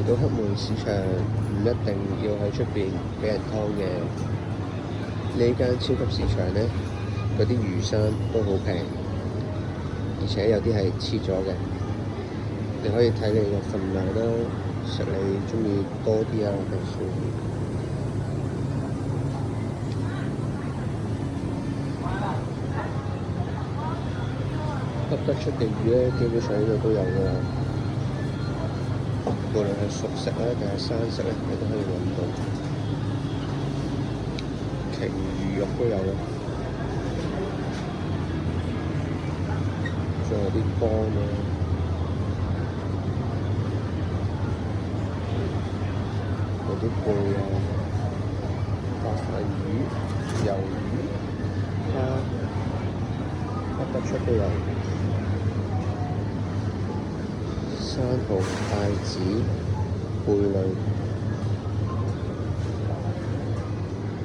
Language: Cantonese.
到黑門市場唔一定要喺出邊俾人劏嘅。呢間超級市場呢，嗰啲魚生都好平，而且有啲係切咗嘅。你可以睇你個份量啦，食你鍾意多啲啊定少啲。噏得出嘅魚咧，基本上呢度都有㗎啦。無論係熟食咧定係生食咧，你都可以揾到。鯨魚肉都有咯，仲有啲乾啊，有啲貝啊，白飯魚、魷魚、蝦，噏得出都有。生蠔、帶子、貝類。